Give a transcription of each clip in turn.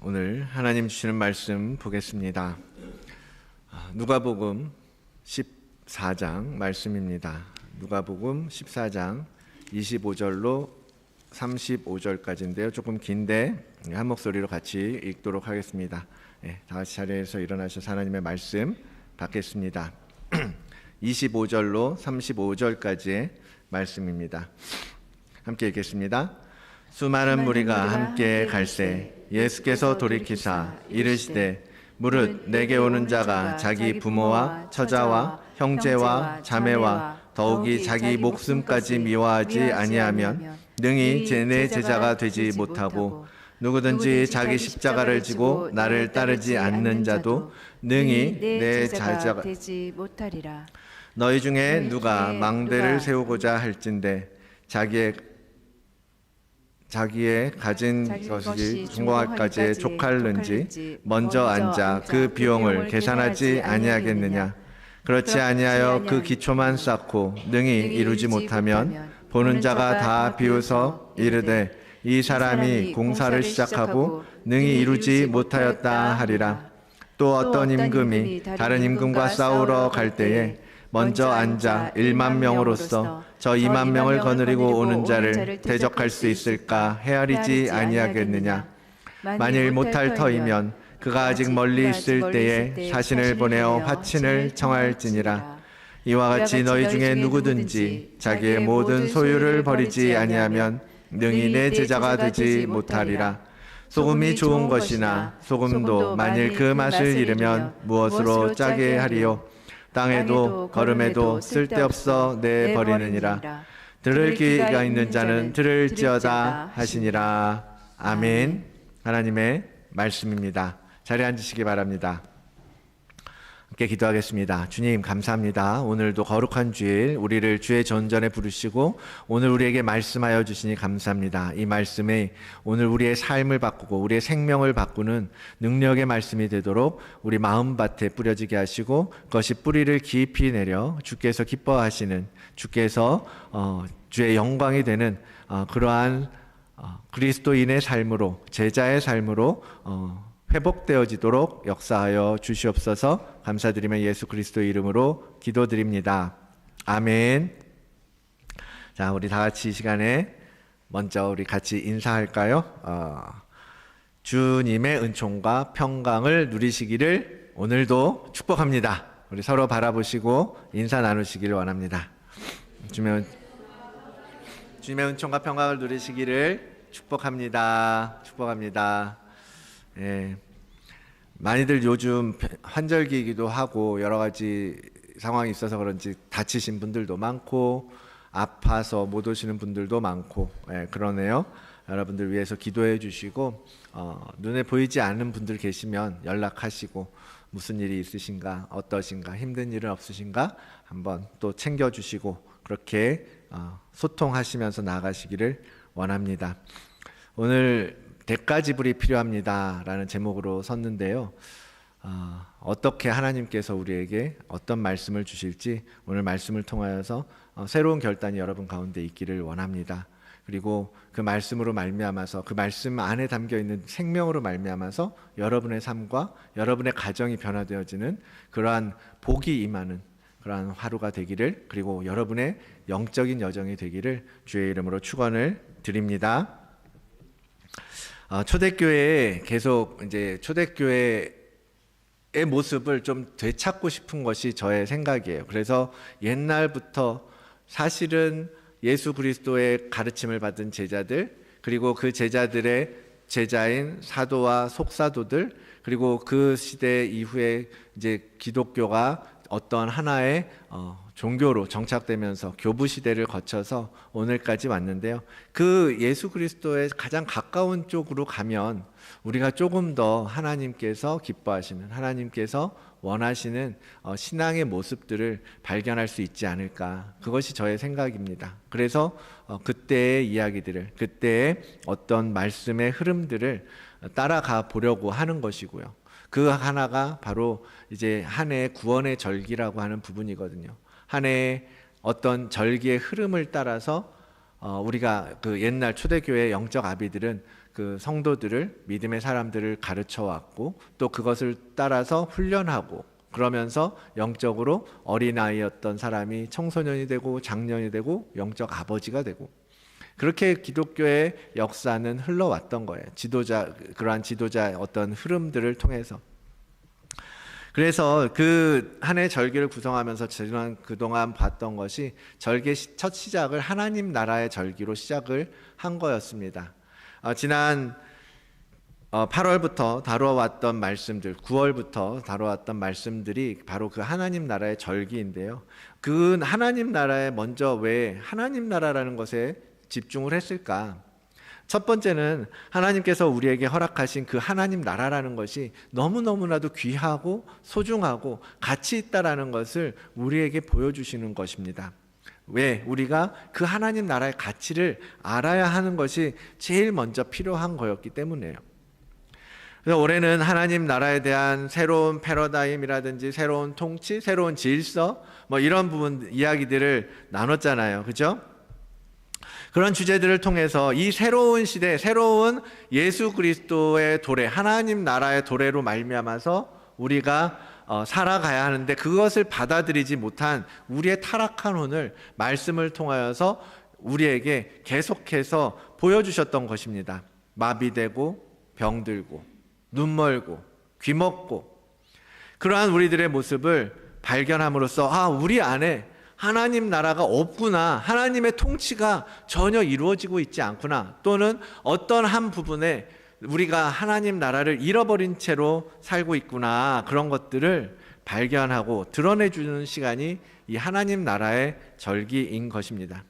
오늘 하나님 주시는 말씀 보겠습니다. 누가복음 14장 말씀입니다. 누가복음 14장 25절로 35절까지인데요. 조금 긴데 한 목소리로 같이 읽도록 하겠습니다. 다 같이 자리에서 일어나셔서 하나님의 말씀 받겠습니다. 25절로 35절까지의 말씀입니다. 함께 읽겠습니다. 수많은 무리가 함께 갈새 예수께서 돌이키사 이르시되 무릇 내게 오는 자가 자기 부모와 처자와 형제와 자매와 더욱이 자기 목숨까지 미워하지 아니하면 능히 내 제자가 되지 못하고 누구든지 자기 십자가를 지고 나를 따르지 않는 자도 능히 내 제자가 되지 못하리라. 너희 중에 누가 망대를 세우고자 할진대 자기의 가진 것이 중공할까지 족할는지 먼저 앉아 그 비용을 계산하지 아니하겠느냐. 그렇지 아니하여 그 기초만 쌓고 능히 이루지 못하면 보는 자가 다 비웃어 이르되 이 사람이 공사를 시작하고 능히 이루지 못하였다 하리라. 또 어떤 임금이 다른 임금과 싸우러 갈 때에 먼저 앉아 1만 명으로서 저 2만 명을 거느리고 오는 자를 대적할 수 있을까 헤아리지 아니하겠느냐. 만일 못할 터이면 그가 아직 멀리 있을 때에 사신을 보내어 화친을 청할지니라. 이와 같이 너희 중에 누구든지 자기의 모든 소유를 버리지 아니하면 능히 내 제자가 되지 못하리라. 소금이 좋은 것이나 소금도 만일 그 맛을 잃으면 무엇으로 짜게 하리요. 땅에도 거름에도 쓸데없어 내버리느니라. 들을 귀가 있는 자는 들을지어다 하시니라. 아멘. 하나님의 말씀입니다. 자리에 앉으시기 바랍니다. 함께 기도하겠습니다. 주님 감사합니다. 오늘도 거룩한 주일 우리를 주의 전전에 부르시고 오늘 우리에게 말씀하여 주시니 감사합니다. 이 말씀이 오늘 우리의 삶을 바꾸고 우리의 생명을 바꾸는 능력의 말씀이 되도록 우리 마음밭에 뿌려지게 하시고 그것이 뿌리를 깊이 내려 주께서 기뻐하시는 주께서 주의 영광이 되는 그러한 그리스도인의 삶으로 제자의 삶으로 회복되어지도록 역사하여 주시옵소서. 감사드리며 예수 그리스도의 이름으로 기도드립니다. 아멘. 자, 우리 다 같이 이 시간에 먼저 우리 같이 인사할까요? 주님의 은총과 평강을 누리시기를 오늘도 축복합니다. 우리 서로 바라보시고 인사 나누시기를 원합니다. 주님의 은총과 평강을 누리시기를 축복합니다. 축복합니다. 많이들 요즘 환절기이기도 하고 여러 가지 상황이 있어서 그런지 다치신 분들도 많고 아파서 못 오시는 분들도 많고 그러네요. 여러분들 위해서 기도해 주시고 눈에 보이지 않는 분들 계시면 연락하시고 무슨 일이 있으신가 어떠신가 힘든 일은 없으신가 한번 또 챙겨주시고 그렇게 소통하시면서 나아가시기를 원합니다. 오늘 대가지불이 필요합니다 라는 제목으로 섰는데요. 어떻게 하나님께서 우리에게 어떤 말씀을 주실지 오늘 말씀을 통하여서 새로운 결단이 여러분 가운데 있기를 원합니다. 그리고 그 말씀으로 말미암아서 그 말씀 안에 담겨있는 생명으로 말미암아서 여러분의 삶과 여러분의 가정이 변화되어지는 그러한 복이 임하는 그러한 하루가 되기를 그리고 여러분의 영적인 여정이 되기를 주의 이름으로 축원을 드립니다. 초대교회에 계속 이제 초대교회의 모습을 좀 되찾고 싶은 것이 저의 생각이에요. 그래서 옛날부터 사실은 예수 그리스도의 가르침을 받은 제자들 그리고 그 제자들의 제자인 사도와 속사도들 그리고 그 시대 이후에 이제 기독교가 어떤 하나의 종교로 정착되면서 교부 시대를 거쳐서 오늘까지 왔는데요. 그 예수 그리스도의 가장 가까운 쪽으로 가면 우리가 조금 더 하나님께서 기뻐하시는 하나님께서 원하시는 신앙의 모습들을 발견할 수 있지 않을까. 그것이 저의 생각입니다. 그래서 그때의 이야기들을 그때의 어떤 말씀의 흐름들을 따라가 보려고 하는 것이고요. 그 하나가 바로 이제 한 해의 구원의 절기라고 하는 부분이거든요. 한 해의 어떤 절기의 흐름을 따라서 우리가 그 옛날 초대교회 영적 아비들은 그 성도들을, 믿음의 사람들을 가르쳐 왔고 또 그것을 따라서 훈련하고, 그러면서 영적으로 어린아이였던 사람이 청소년이 되고 장년이 되고 영적 아버지가 되고, 그렇게 기독교의 역사는 흘러왔던 거예요. 그러한 지도자 어떤 흐름들을 통해서. 그래서 그 한 해 절기를 구성하면서 저는 그동안 봤던 것이, 절기의 첫 시작을 하나님 나라의 절기로 시작을 한 거였습니다. 지난 8월부터 다뤄왔던 말씀들, 9월부터 다뤄왔던 말씀들이 바로 그 하나님 나라의 절기인데요. 그 하나님 나라에 먼저 왜 하나님 나라라는 것에 집중을 했을까? 첫 번째는 하나님께서 우리에게 허락하신 그 하나님 나라라는 것이 너무너무나도 귀하고 소중하고 가치 있다라는 것을 우리에게 보여주시는 것입니다. 왜? 우리가 그 하나님 나라의 가치를 알아야 하는 것이 제일 먼저 필요한 거였기 때문이에요. 그래서 올해는 하나님 나라에 대한 새로운 패러다임이라든지 새로운 통치, 새로운 질서, 이런 부분 이야기들을 나눴잖아요. 그죠? 그런 주제들을 통해서 이 새로운 시대, 새로운 예수 그리스도의 도래, 하나님 나라의 도래로 말미암아서 우리가 살아가야 하는데, 그것을 받아들이지 못한 우리의 타락한 혼을 말씀을 통하여서 우리에게 계속해서 보여주셨던 것입니다. 마비되고 병들고 눈멀고 귀먹고, 그러한 우리들의 모습을 발견함으로써 우리 안에 하나님 나라가 없구나, 하나님의 통치가 전혀 이루어지고 있지 않구나, 또는 어떤 한 부분에 우리가 하나님 나라를 잃어버린 채로 살고 있구나, 그런 것들을 발견하고 드러내주는 시간이 이 하나님 나라의 절기인 것입니다.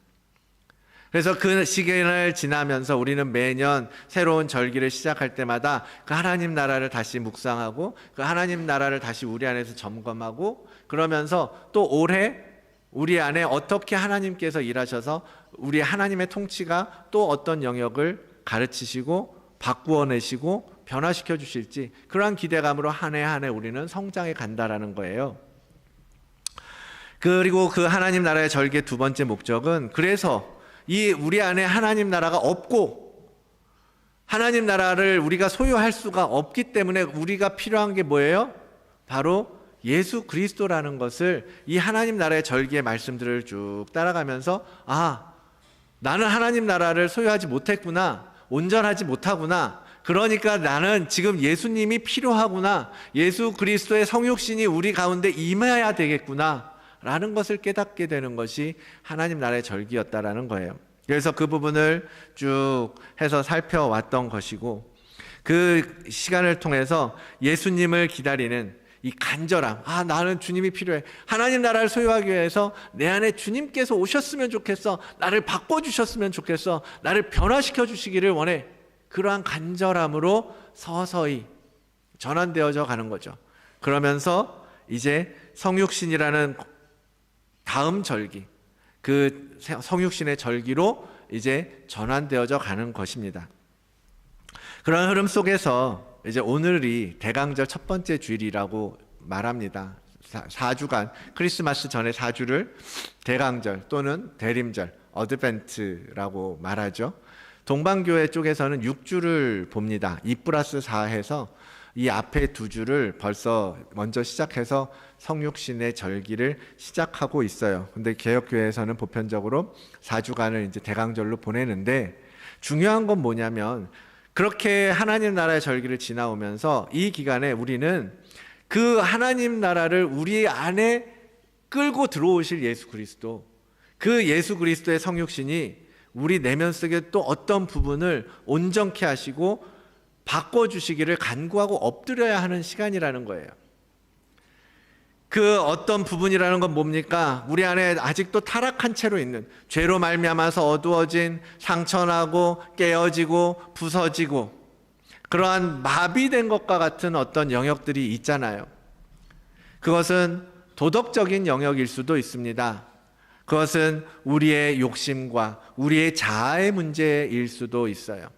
그래서 그 시간을 지나면서 우리는 매년 새로운 절기를 시작할 때마다 그 하나님 나라를 다시 묵상하고 그 하나님 나라를 다시 우리 안에서 점검하고, 그러면서 또 올해 우리 안에 어떻게 하나님께서 일하셔서 우리 하나님의 통치가 또 어떤 영역을 가르치시고 바꾸어내시고 변화시켜 주실지, 그러한 기대감으로 한 해 한 해 우리는 성장해 간다라는 거예요. 그리고 그 하나님 나라의 절기의 두 번째 목적은, 그래서 이 우리 안에 하나님 나라가 없고 하나님 나라를 우리가 소유할 수가 없기 때문에 우리가 필요한 게 뭐예요? 바로 예수 그리스도라는 것을 이 하나님 나라의 절기의 말씀들을 쭉 따라가면서, 나는 하나님 나라를 소유하지 못했구나, 온전하지 못하구나, 그러니까 나는 지금 예수님이 필요하구나, 예수 그리스도의 성육신이 우리 가운데 임해야 되겠구나 라는 것을 깨닫게 되는 것이 하나님 나라의 절기였다라는 거예요. 그래서 그 부분을 쭉 해서 살펴왔던 것이고, 그 시간을 통해서 예수님을 기다리는 이 간절함, 나는 주님이 필요해, 하나님 나라를 소유하기 위해서 내 안에 주님께서 오셨으면 좋겠어, 나를 바꿔주셨으면 좋겠어, 나를 변화시켜 주시기를 원해, 그러한 간절함으로 서서히 전환되어져 가는 거죠. 그러면서 이제 성육신이라는 다음 절기, 그 성육신의 절기로 이제 전환되어져 가는 것입니다. 그런 흐름 속에서 이제 오늘이 대강절 첫 번째 주일이라고 말합니다. 4주간, 크리스마스 전에 4주를 대강절 또는 대림절, 어드벤트라고 말하죠. 동방교회 쪽에서는 6주를 봅니다. 2+4 해서 이 앞에 2주를 벌써 먼저 시작해서 성육신의 절기를 시작하고 있어요. 근데 개혁교회에서는 보편적으로 4주간을 이제 대강절로 보내는데, 중요한 건 뭐냐면, 그렇게 하나님 나라의 절기를 지나오면서 이 기간에 우리는 그 하나님 나라를 우리 안에 끌고 들어오실 예수 그리스도, 그 예수 그리스도의 성육신이 우리 내면 속에 또 어떤 부분을 온전케 하시고 바꿔주시기를 간구하고 엎드려야 하는 시간이라는 거예요. 그 어떤 부분이라는 건 뭡니까? 우리 안에 아직도 타락한 채로 있는, 죄로 말미암아서 어두워진, 상처나고 깨어지고 부서지고 그러한 마비된 것과 같은 어떤 영역들이 있잖아요. 그것은 도덕적인 영역일 수도 있습니다. 그것은 우리의 욕심과 우리의 자아의 문제일 수도 있어요.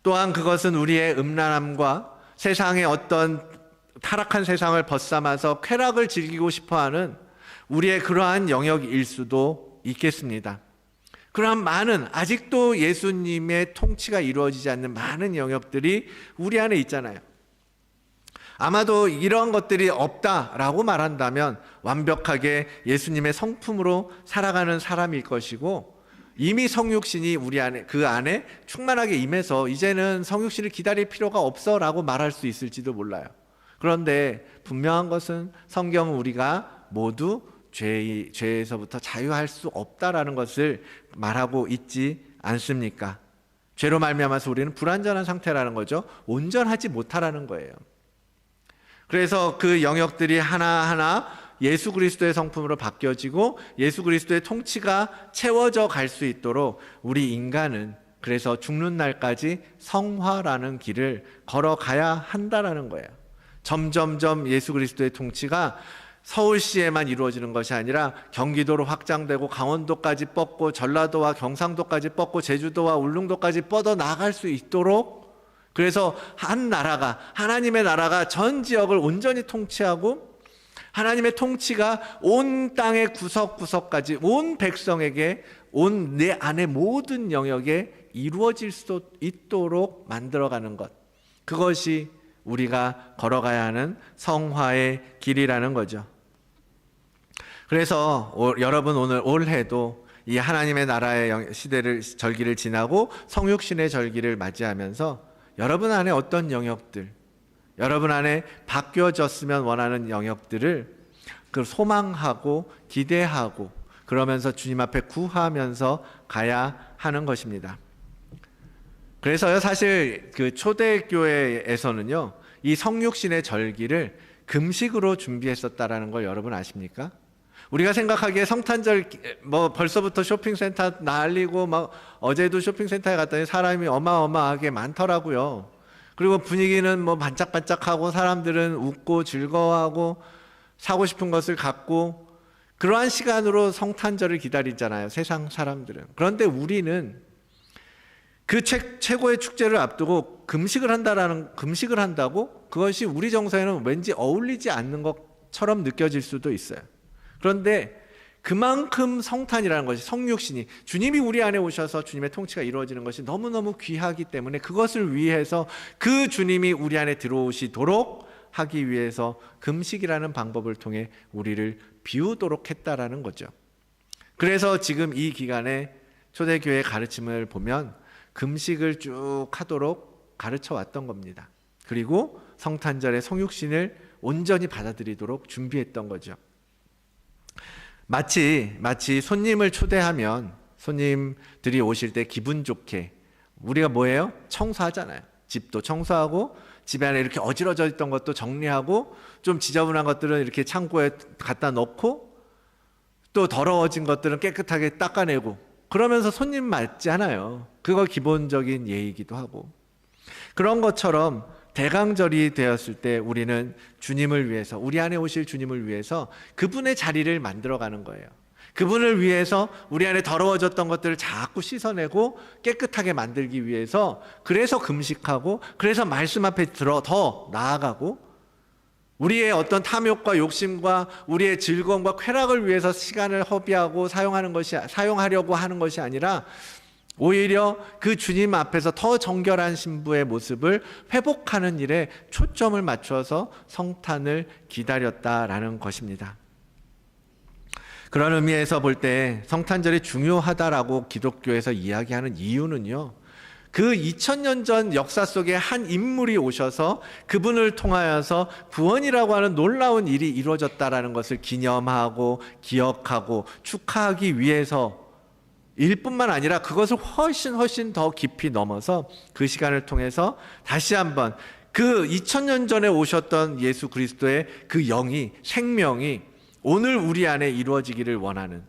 또한 그것은 우리의 음란함과 세상의 어떤 타락한 세상을 벗삼아서 쾌락을 즐기고 싶어하는 우리의 그러한 영역일 수도 있겠습니다. 그러한 많은, 아직도 예수님의 통치가 이루어지지 않는 많은 영역들이 우리 안에 있잖아요. 아마도 이런 것들이 없다라고 말한다면 완벽하게 예수님의 성품으로 살아가는 사람일 것이고, 이미 성육신이 우리 안에, 그 안에 충만하게 임해서 이제는 성육신을 기다릴 필요가 없어라고 말할 수 있을지도 몰라요. 그런데 분명한 것은 성경은 우리가 모두 죄에서부터 자유할 수 없다라는 것을 말하고 있지 않습니까? 죄로 말미암아서 우리는 불완전한 상태라는 거죠. 온전하지 못하라는 거예요. 그래서 그 영역들이 하나하나 예수 그리스도의 성품으로 바뀌어지고 예수 그리스도의 통치가 채워져 갈 수 있도록 우리 인간은 그래서 죽는 날까지 성화라는 길을 걸어가야 한다라는 거예요. 점점점 예수 그리스도의 통치가 서울시에만 이루어지는 것이 아니라 경기도로 확장되고 강원도까지 뻗고 전라도와 경상도까지 뻗고 제주도와 울릉도까지 뻗어 나갈 수 있도록, 그래서 한 나라가, 하나님의 나라가 전 지역을 온전히 통치하고 하나님의 통치가 온 땅의 구석구석까지 온 백성에게, 온 내 안의 모든 영역에 이루어질 수 있도록 만들어가는 것, 그것이 우리가 걸어가야 하는 성화의 길이라는 거죠. 그래서 여러분 오늘 올해도 이 하나님의 나라의 시대를, 절기를 지나고 성육신의 절기를 맞이하면서 여러분 안에 어떤 영역들, 여러분 안에 바뀌어졌으면 원하는 영역들을 그 소망하고 기대하고 그러면서 주님 앞에 구하면서 가야 하는 것입니다. 그래서요, 사실 그 초대교회에서는요, 이 성육신의 절기를 금식으로 준비했었다라는 걸 여러분 아십니까? 우리가 생각하기에 성탄절 뭐 벌써부터 쇼핑센터 날리고 막 어제도 쇼핑센터에 갔더니 사람이 어마어마하게 많더라고요. 그리고 분위기는 뭐 반짝반짝하고 사람들은 웃고 즐거워하고 사고 싶은 것을 갖고 그러한 시간으로 성탄절을 기다리잖아요, 세상 사람들은. 그런데 우리는 그 최고의 축제를 앞두고 금식을 한다고 그것이 우리 정서에는 왠지 어울리지 않는 것처럼 느껴질 수도 있어요. 그런데 그만큼 성탄이라는 것이, 성육신이, 주님이 우리 안에 오셔서 주님의 통치가 이루어지는 것이 너무너무 귀하기 때문에 그것을 위해서 그 주님이 우리 안에 들어오시도록 하기 위해서 금식이라는 방법을 통해 우리를 비우도록 했다라는 거죠. 그래서 지금 이 기간에 초대교회의 가르침을 보면 금식을 쭉 하도록 가르쳐 왔던 겁니다. 그리고 성탄절에 성육신을 온전히 받아들이도록 준비했던 거죠. 마치 손님을 초대하면 손님들이 오실 때 기분 좋게 우리가 뭐예요? 청소하잖아요. 집도 청소하고 집에 안에 이렇게 어지러져 있던 것도 정리하고 좀 지저분한 것들은 이렇게 창고에 갖다 놓고 또 더러워진 것들은 깨끗하게 닦아내고 그러면서 손님 맞잖아요. 그거 기본적인 예의이기도 하고, 그런 것처럼 대강절이 되었을 때 우리는 주님을 위해서, 우리 안에 오실 주님을 위해서 그분의 자리를 만들어가는 거예요. 그분을 위해서 우리 안에 더러워졌던 것들을 자꾸 씻어내고 깨끗하게 만들기 위해서, 그래서 금식하고, 그래서 말씀 앞에 더 나아가고, 우리의 어떤 탐욕과 욕심과 우리의 즐거움과 쾌락을 위해서 시간을 허비하고 사용하려고 하는 것이 아니라 오히려 그 주님 앞에서 더 정결한 신부의 모습을 회복하는 일에 초점을 맞춰서 성탄을 기다렸다라는 것입니다. 그런 의미에서 볼 때 성탄절이 중요하다라고 기독교에서 이야기하는 이유는요, 그 2000년 전 역사 속에 한 인물이 오셔서 그분을 통하여서 구원이라고 하는 놀라운 일이 이루어졌다라는 것을 기념하고 기억하고 축하하기 위해서 일뿐만 아니라 그것을 훨씬 더 깊이 넘어서 그 시간을 통해서 다시 한번 그 2000년 전에 오셨던 예수 그리스도의 그 영이, 생명이 오늘 우리 안에 이루어지기를 원하는,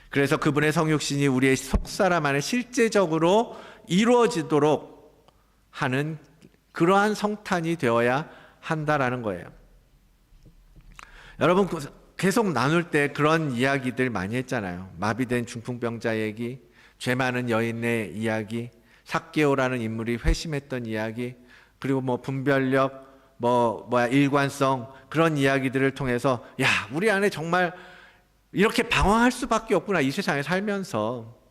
그래서 그분의 성육신이 우리의 속사람 안에 실제적으로 이루어지도록 하는 그러한 성탄이 되어야 한다라는 거예요. 여러분 계속 나눌 때 그런 이야기들 많이 했잖아요. 마비된 중풍병자 얘기, 죄 많은 여인의 이야기, 삭개오라는 인물이 회심했던 이야기, 그리고 뭐 분별력, 일관성, 그런 이야기들을 통해서 우리 안에 정말 이렇게 방황할 수밖에 없구나, 이 세상에 살면서.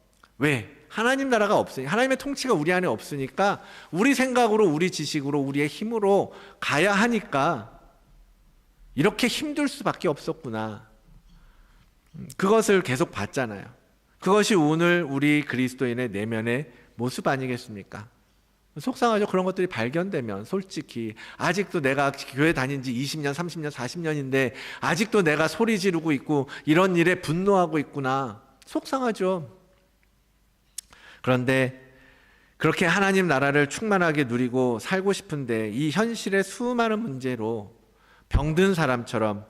왜? 하나님 나라가 없으니, 하나님의 통치가 우리 안에 없으니까 우리 생각으로, 우리 지식으로, 우리의 힘으로 가야 하니까 이렇게 힘들 수밖에 없었구나. 그것을 계속 봤잖아요. 그것이 오늘 우리 그리스도인의 내면의 모습 아니겠습니까? 속상하죠. 그런 것들이 발견되면. 솔직히 아직도 내가 교회 다닌 지 20년, 30년, 40년인데 아직도 내가 소리 지르고 있고 이런 일에 분노하고 있구나. 속상하죠. 그런데 그렇게 하나님 나라를 충만하게 누리고 살고 싶은데 이 현실의 수많은 문제로 병든 사람처럼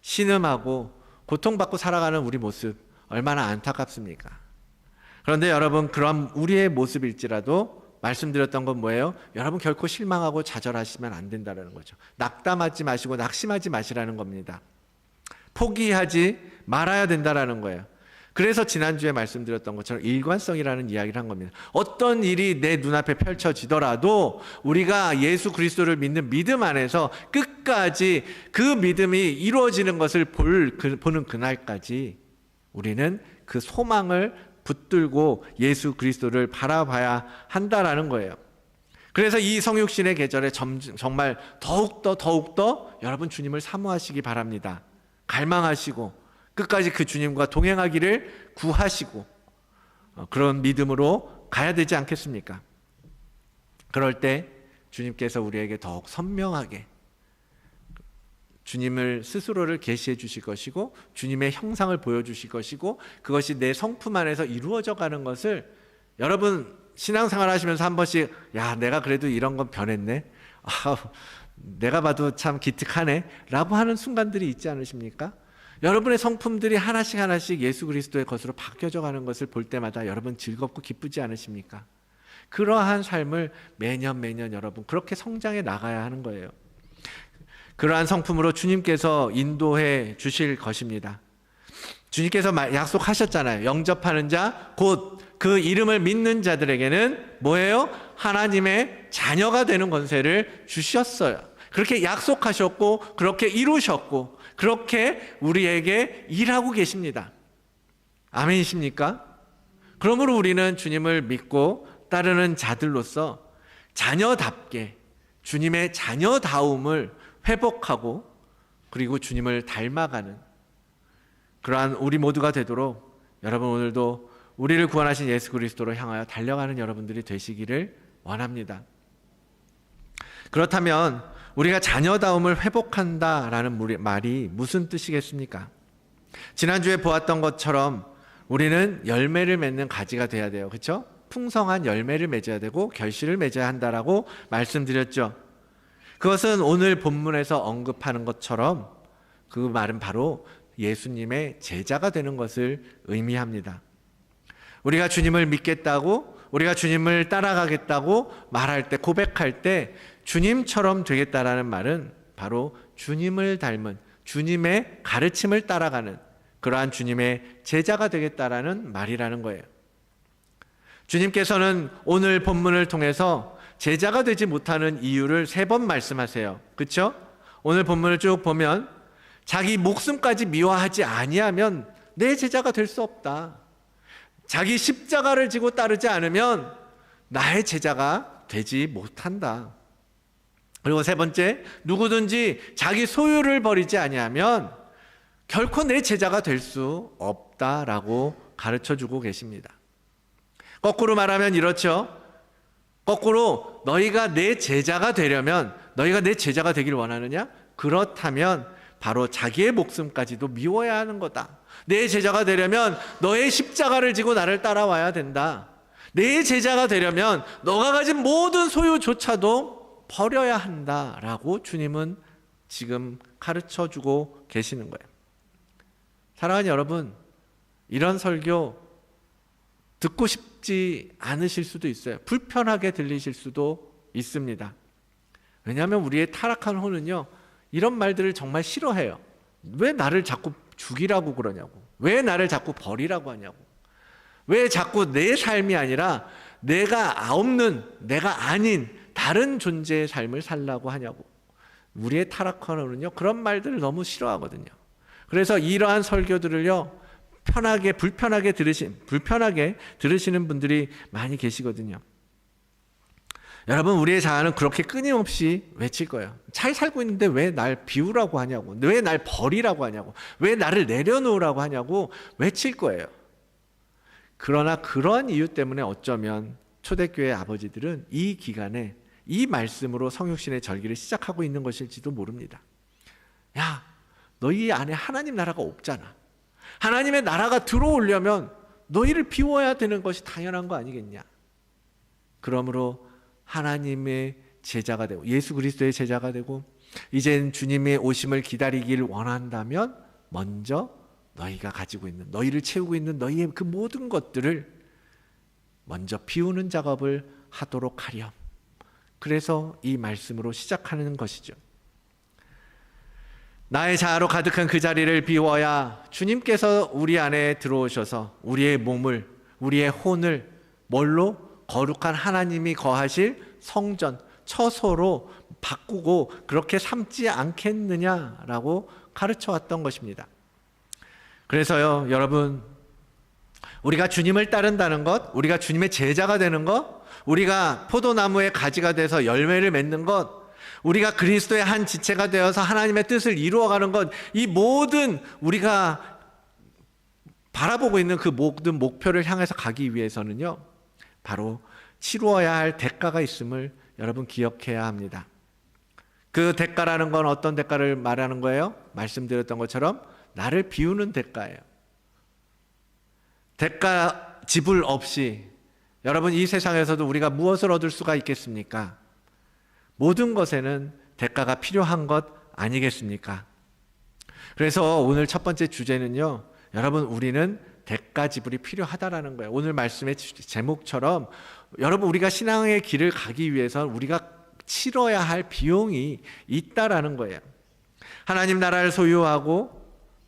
신음하고 고통받고 살아가는 우리 모습 얼마나 안타깝습니까? 그런데 여러분, 그런 우리의 모습일지라도 말씀드렸던 건 뭐예요? 여러분, 결코 실망하고 좌절하시면 안 된다는 거죠. 낙담하지 마시고 낙심하지 마시라는 겁니다. 포기하지 말아야 된다는 거예요. 그래서 지난주에 말씀드렸던 것처럼 일관성이라는 이야기를 한 겁니다. 어떤 일이 내 눈앞에 펼쳐지더라도 우리가 예수 그리스도를 믿는 믿음 안에서 끝까지 그 믿음이 이루어지는 것을 보는 그날까지 우리는 그 소망을 붙들고 예수 그리스도를 바라봐야 한다라는 거예요. 그래서 이 성육신의 계절에 정말 더욱더 여러분 주님을 사모하시기 바랍니다. 갈망하시고 끝까지 그 주님과 동행하기를 구하시고 그런 믿음으로 가야 되지 않겠습니까? 그럴 때 주님께서 우리에게 더욱 선명하게 주님을 스스로를 계시해 주실 것이고 주님의 형상을 보여주실 것이고 그것이 내 성품 안에서 이루어져 가는 것을 여러분 신앙생활 하시면서 한 번씩 야, 내가 그래도 이런 건 변했네, 내가 봐도 참 기특하네 라고 하는 순간들이 있지 않으십니까? 여러분의 성품들이 하나씩 예수 그리스도의 것으로 바뀌어져 가는 것을 볼 때마다 여러분 즐겁고 기쁘지 않으십니까? 그러한 삶을 매년 여러분 그렇게 성장해 나가야 하는 거예요. 그러한 성품으로 주님께서 인도해 주실 것입니다. 주님께서 약속하셨잖아요. 영접하는 자, 곧 그 이름을 믿는 자들에게는 뭐예요? 하나님의 자녀가 되는 권세를 주셨어요. 그렇게 약속하셨고 그렇게 이루셨고 그렇게 우리에게 일하고 계십니다. 아멘이십니까? 그러므로 우리는 주님을 믿고 따르는 자들로서 자녀답게 주님의 자녀다움을 회복하고 그리고 주님을 닮아가는 그러한 우리 모두가 되도록 여러분 오늘도 우리를 구원하신 예수 그리스도로 향하여 달려가는 여러분들이 되시기를 원합니다. 그렇다면 우리가 자녀다움을 회복한다라는 말이 무슨 뜻이겠습니까? 지난주에 보았던 것처럼 우리는 열매를 맺는 가지가 돼야 돼요. 그렇죠? 풍성한 열매를 맺어야 되고 결실을 맺어야 한다라고 말씀드렸죠. 그것은 오늘 본문에서 언급하는 것처럼 그 말은 바로 예수님의 제자가 되는 것을 의미합니다. 우리가 주님을 믿겠다고 우리가 주님을 따라가겠다고 말할 때 고백할 때 주님처럼 되겠다라는 말은 바로 주님을 닮은 주님의 가르침을 따라가는 그러한 주님의 제자가 되겠다라는 말이라는 거예요. 주님께서는 오늘 본문을 통해서 제자가 되지 못하는 이유를 3번 말씀하세요. 그렇죠? 오늘 본문을 쭉 보면 자기 목숨까지 미워하지 아니하면 내 제자가 될 수 없다. 자기 십자가를 지고 따르지 않으면 나의 제자가 되지 못한다. 그리고 3번째, 누구든지 자기 소유를 버리지 아니하면 결코 내 제자가 될 수 없다라고 가르쳐주고 계십니다. 거꾸로 말하면 이렇죠. 거꾸로 너희가 내 제자가 되려면 너희가 내 제자가 되길 원하느냐? 그렇다면 바로 자기의 목숨까지도 미워야 하는 거다. 내 제자가 되려면 너의 십자가를 지고 나를 따라와야 된다. 내 제자가 되려면 너가 가진 모든 소유조차도 버려야 한다라고 주님은 지금 가르쳐주고 계시는 거예요. 사랑하는 여러분, 이런 설교 듣고 싶지 않으실 수도 있어요. 불편하게 들리실 수도 있습니다. 왜냐하면 우리의 타락한 혼은요, 이런 말들을 정말 싫어해요. 왜 나를 자꾸 죽이라고 그러냐고, 왜 나를 자꾸 버리라고 하냐고, 왜 자꾸 내 삶이 아니라 내가 없는, 내가 아닌 다른 존재의 삶을 살라고 하냐고. 우리의 타락한 혼은요, 그런 말들을 너무 싫어하거든요. 그래서 이러한 설교들을요, 불편하게 들으시는 분들이 많이 계시거든요. 여러분, 우리의 자아는 그렇게 끊임없이 외칠 거예요. 잘 살고 있는데 왜 날 비우라고 하냐고, 왜 날 버리라고 하냐고, 왜 나를 내려놓으라고 하냐고 외칠 거예요. 그러나 그런 이유 때문에 어쩌면 초대교회 아버지들은 이 기간에 이 말씀으로 성육신의 절기를 시작하고 있는 것일지도 모릅니다. 야, 너희 안에 하나님 나라가 없잖아. 하나님의 나라가 들어오려면 너희를 비워야 되는 것이 당연한 거 아니겠냐. 그러므로 하나님의 제자가 되고 예수 그리스도의 제자가 되고 이젠 주님의 오심을 기다리길 원한다면 먼저 너희가 가지고 있는, 너희를 채우고 있는 너희의 그 모든 것들을 먼저 비우는 작업을 하도록 하렴. 그래서 이 말씀으로 시작하는 것이죠. 나의 자아로 가득한 그 자리를 비워야 주님께서 우리 안에 들어오셔서 우리의 몸을, 우리의 혼을 뭘로? 거룩한 하나님이 거하실 성전, 처소로 바꾸고 그렇게 삼지 않겠느냐라고 가르쳐 왔던 것입니다. 그래서요, 여러분, 우리가 주님을 따른다는 것, 우리가 주님의 제자가 되는 것, 우리가 포도나무의 가지가 돼서 열매를 맺는 것, 우리가 그리스도의 한 지체가 되어서 하나님의 뜻을 이루어가는 것, 이 모든 우리가 바라보고 있는 그 모든 목표를 향해서 가기 위해서는요, 바로 치루어야 할 대가가 있음을 여러분 기억해야 합니다. 그 대가라는 건 어떤 대가를 말하는 거예요? 말씀드렸던 것처럼 나를 비우는 대가예요. 대가 지불 없이 여러분, 이 세상에서도 우리가 무엇을 얻을 수가 있겠습니까? 모든 것에는 대가가 필요한 것 아니겠습니까? 그래서 오늘 첫 번째 주제는요, 여러분, 우리는 대가 지불이 필요하다라는 거예요. 오늘 말씀의 제목처럼 여러분, 우리가 신앙의 길을 가기 위해서 우리가 치러야 할 비용이 있다라는 거예요. 하나님 나라를 소유하고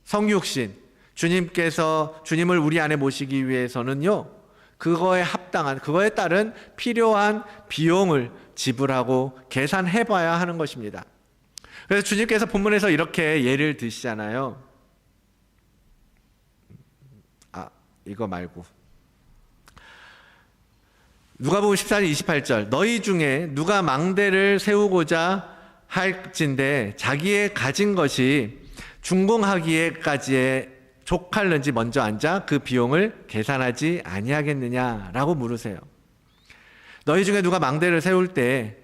성육신, 주님을 우리 안에 모시기 위해서는요, 그거에 합당한, 그거에 따른 필요한 비용을 지불하고 계산해 봐야 하는 것입니다. 그래서 주님께서 본문에서 이렇게 예를 드시잖아요. 이거 말고 누가복음 14장 28절, 너희 중에 누가 망대를 세우고자 할진대 자기의 가진 것이 준공하기에까지의 족할는지 먼저 앉아 그 비용을 계산하지 아니하겠느냐라고 물으세요. 너희 중에 누가 망대를 세울 때,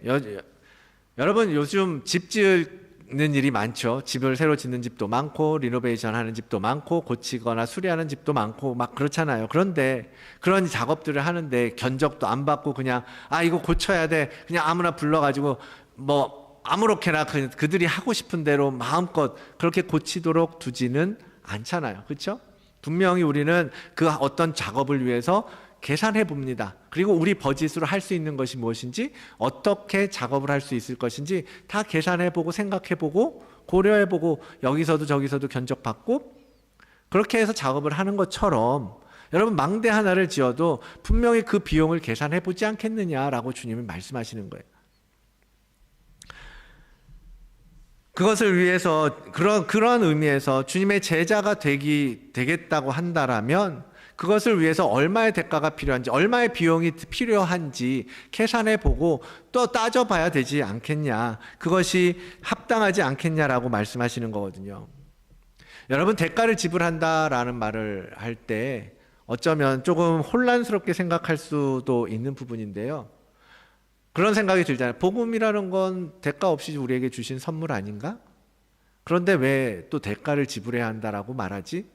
여러분 요즘 집 짓는 일이 많죠. 집을 새로 짓는 집도 많고 리노베이션 하는 집도 많고 고치거나 수리하는 집도 많고 막 그렇잖아요. 그런데 그런 작업들을 하는데 견적도 안 받고 그냥 이거 고쳐야 돼, 그냥 아무나 불러가지고 뭐 아무렇게나 그들이 하고 싶은 대로 마음껏 그렇게 고치도록 두지는 않잖아요. 그렇죠? 분명히 우리는 그 어떤 작업을 위해서 계산해 봅니다. 그리고 우리 버짓으로 할 수 있는 것이 무엇인지, 어떻게 작업을 할 수 있을 것인지 다 계산해 보고 생각해 보고 고려해 보고 여기서도 저기서도 견적 받고 그렇게 해서 작업을 하는 것처럼 여러분, 망대 하나를 지어도 분명히 그 비용을 계산해 보지 않겠느냐라고 주님이 말씀하시는 거예요. 그것을 위해서 그런 의미에서 주님의 제자가 되겠다고 한다라면 그것을 위해서 얼마의 대가가 필요한지, 얼마의 비용이 필요한지 계산해 보고 또 따져봐야 되지 않겠냐, 그것이 합당하지 않겠냐라고 말씀하시는 거거든요. 여러분, 대가를 지불한다라는 말을 할 때 어쩌면 조금 혼란스럽게 생각할 수도 있는 부분인데요, 그런 생각이 들잖아요. 복음이라는 건 대가 없이 우리에게 주신 선물 아닌가? 그런데 왜 또 대가를 지불해야 한다라고 말하지?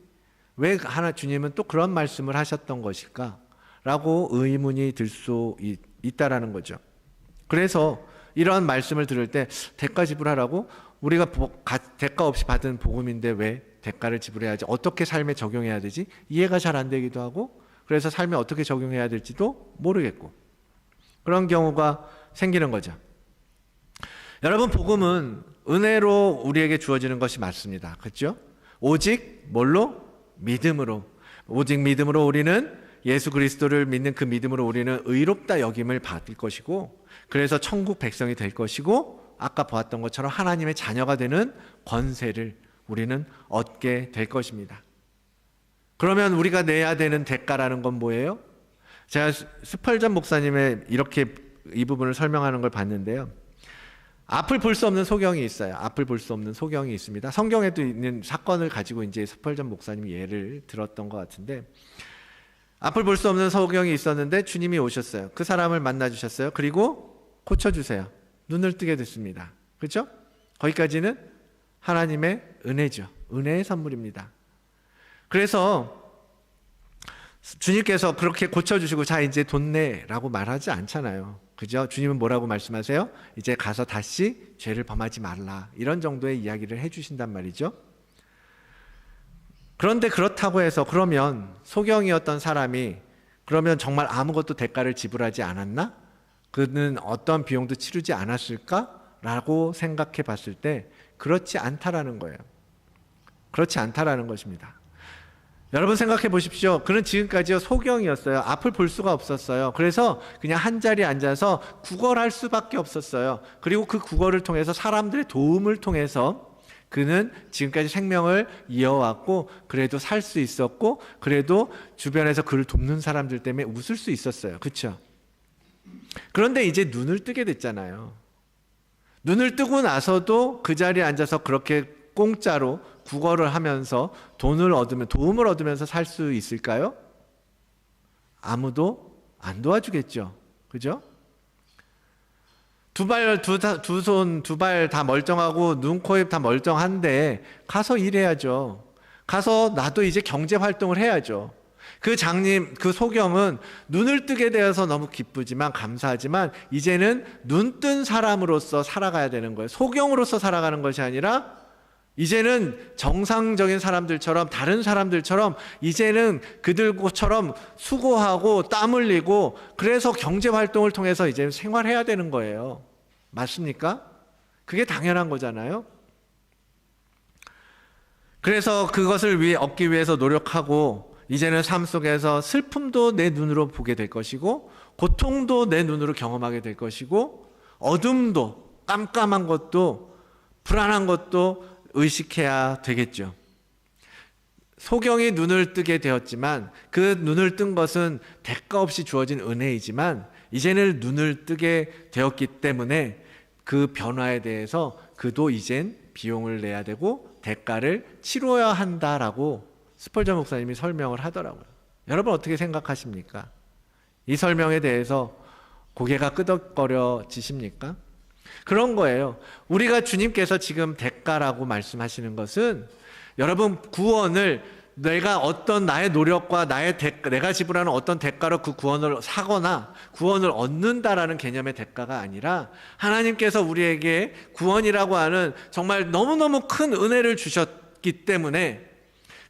왜 주님은 또 그런 말씀을 하셨던 것일까? 라고 의문이 들 수 있다라는 거죠. 그래서 이런 말씀을 들을 때 대가 지불하라고? 우리가 대가 없이 받은 복음인데 왜 대가를 지불해야지? 어떻게 삶에 적용해야 되지? 이해가 잘 안 되기도 하고, 그래서 삶에 어떻게 적용해야 될지도 모르겠고, 그런 경우가 생기는 거죠. 여러분, 복음은 은혜로 우리에게 주어지는 것이 맞습니다. 그렇죠? 오직 뭘로? 믿음으로. 오직 믿음으로 우리는 예수 그리스도를 믿는 그 믿음으로 우리는 의롭다 여김을 받을 것이고, 그래서 천국 백성이 될 것이고, 아까 보았던 것처럼 하나님의 자녀가 되는 권세를 우리는 얻게 될 것입니다. 그러면 우리가 내야 되는 대가라는 건 뭐예요? 제가 스펄전 목사님의 이렇게 이 부분을 설명하는 걸 봤는데요. 앞을 볼 수 없는 소경이 있어요. 앞을 볼 수 없는 소경이 있습니다. 성경에도 있는 사건을 가지고 이제 스펄전 목사님이 예를 들었던 것 같은데, 앞을 볼 수 없는 소경이 있었는데 주님이 오셨어요. 그 사람을 만나 주셨어요. 그리고 고쳐주세요. 눈을 뜨게 됐습니다. 그렇죠? 거기까지는 하나님의 은혜죠. 은혜의 선물입니다. 그래서 주님께서 그렇게 고쳐주시고 자 이제 돈 내라고 말하지 않잖아요. 그죠? 주님은 뭐라고 말씀하세요? 이제 가서 다시 죄를 범하지 말라, 이런 정도의 이야기를 해주신단 말이죠. 그런데 그렇다고 해서 그러면 소경이었던 사람이 그러면 정말 아무것도 대가를 지불하지 않았나? 그는 어떤 비용도 치르지 않았을까라고 생각해 봤을 때 그렇지 않다라는 거예요. 그렇지 않다라는 것입니다. 여러분 생각해 보십시오. 그는 지금까지요 소경이었어요. 앞을 볼 수가 없었어요. 그래서 그냥 한 자리에 앉아서 구걸할 수밖에 없었어요. 그리고 그 구걸을 통해서 사람들의 도움을 통해서 그는 지금까지 생명을 이어왔고, 그래도 살 수 있었고, 그래도 주변에서 그를 돕는 사람들 때문에 웃을 수 있었어요. 그렇죠? 그런데 이제 눈을 뜨게 됐잖아요. 눈을 뜨고 나서도 그 자리에 앉아서 그렇게 공짜로 구걸을 하면서 도움을 얻으면서 살 수 있을까요? 아무도 안 도와주겠죠. 그죠? 두 손, 두 발 다 멀쩡하고 눈, 코, 입 다 멀쩡한데 가서 일해야죠. 가서 나도 이제 경제 활동을 해야죠. 그 장님, 그 소경은 눈을 뜨게 되어서 너무 기쁘지만 감사하지만 이제는 눈 뜬 사람으로서 살아가야 되는 거예요. 소경으로서 살아가는 것이 아니라 이제는 정상적인 사람들처럼, 다른 사람들처럼 이제는 그들처럼 수고하고 땀 흘리고 그래서 경제활동을 통해서 이제 생활해야 되는 거예요. 맞습니까? 그게 당연한 거잖아요. 그래서 그것을 얻기 위해서 노력하고 이제는 삶 속에서 슬픔도 내 눈으로 보게 될 것이고, 고통도 내 눈으로 경험하게 될 것이고, 어둠도, 깜깜한 것도, 불안한 것도 의식해야 되겠죠. 소경이 눈을 뜨게 되었지만 그 눈을 뜬 것은 대가 없이 주어진 은혜이지만 이제는 눈을 뜨게 되었기 때문에 그 변화에 대해서 그도 이젠 비용을 내야 되고 대가를 치러야 한다라고 스펄전 목사님이 설명을 하더라고요. 여러분 어떻게 생각하십니까? 이 설명에 대해서 고개가 끄덕거려지십니까? 그런 거예요. 우리가 주님께서 지금 대가라고 말씀하시는 것은, 여러분 구원을 내가 어떤 나의 노력과 내가 지불하는 어떤 대가로 그 구원을 사거나 구원을 얻는다라는 개념의 대가가 아니라, 하나님께서 우리에게 구원이라고 하는 정말 너무너무 큰 은혜를 주셨기 때문에,